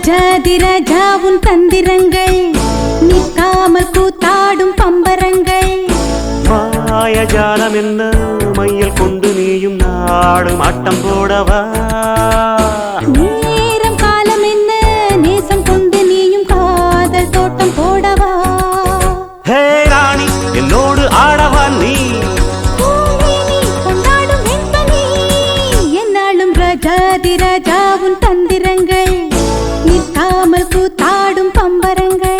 ராஜாதி ராஜா உன் தந்திரங்கள் நிற்காமல் கூத்தாடும் பம்பரங்கள். மாயஜாலம் என்ன மையல் கொண்டு நீயும் நாடும் ஆட்டம் போடவா. நேரம் காலம் என்ன நேசம் கொண்டு நீயும் காதல் தோட்டம் போடவா. ஹே ராணி என்னோடு ஆடவா நீ கொண்டாடும் வெண்பனி. என்னாலும் ராஜாதி ராஜா உன் தந்திரங்கள் நிற்காமல் கூத்தாடும் பம்பரங்கள்.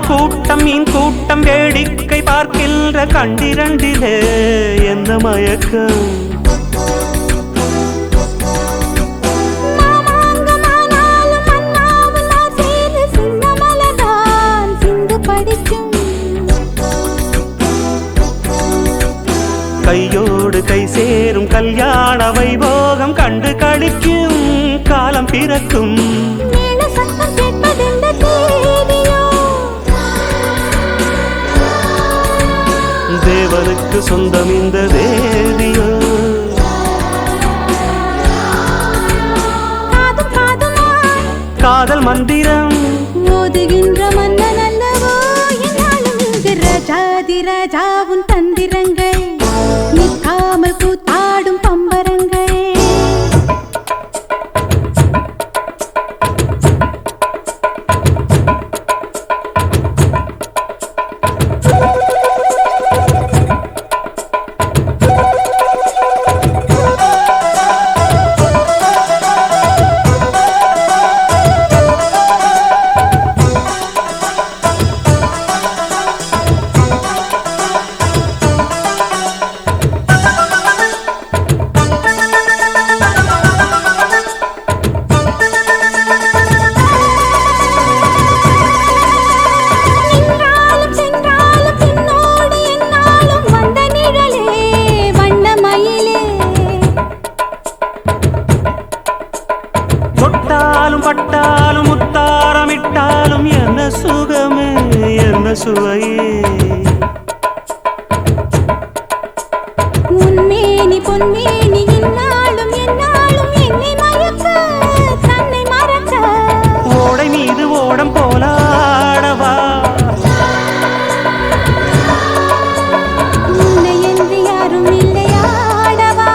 கூட்டம் மீன் கூட்டம் வேடிக்கை பார்க்கின்ற கண்டிரண்டிலே என்ன மயக்கம். கையோடு கை சேரும் கல்யாண வைபோகம் கண்டு கழிக்கும் காலம் பிறக்கும். தேவனுக்கு சொந்தம் இந்த தேவியோ. காதல் மந்திரம் மோதுகின்ற மன்னன் அல்லவோ. என்னாலும் இங்கு ராஜாதி ராஜா உன் தந்திரங்கள் நிற்காமல் கூத்தாடும் பம்பரங்கள். பட்டாலும் முத்தாரமிட்டாலும் என்ன சுகமே என்ன சுவையே. உன்மேனி பொன்மேனி இன்னாலும் என்னாலும் என்னை மயக்க தன்னை மறக்க. ஓடை மீது ஓடம் போலாடவா. உன்னை என்று யாரும் இல்லையாடவா.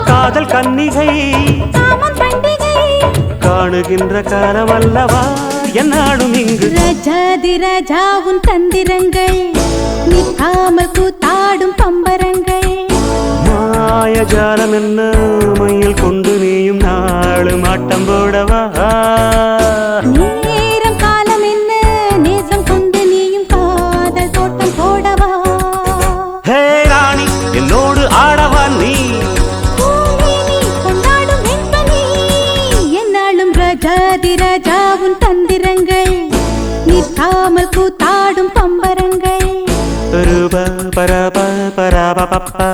காதல் கன்னிகை காமன் பண்டிகை காணுகின்ற காலம் அல்லவா என்னாடும் இங்கு. ராஜாதி ராஜா உன் தந்திரங்கள் நிற்காமல் கூத்தாடும் பம்பரங்கள். மாயஜாலம் என்ன மையில் கொண்டு நீயும் நாளும் ஆட்டம் போடவா. நேரம் காலம் என்ன நேசம் கொண்டு நீயும் காதல் தோட்டம் போடவா. ஹே ராணி என்னோடு ஆடவா நீ கொண்டாடும் வெண்பனி. என்னாலும் ராஜாதி ராஜா உன் தந்திரங்கள் நிற்காமல் கூத்தாடும் பம்பரங்கள். ரூபா பரபா பரபா பப்பா.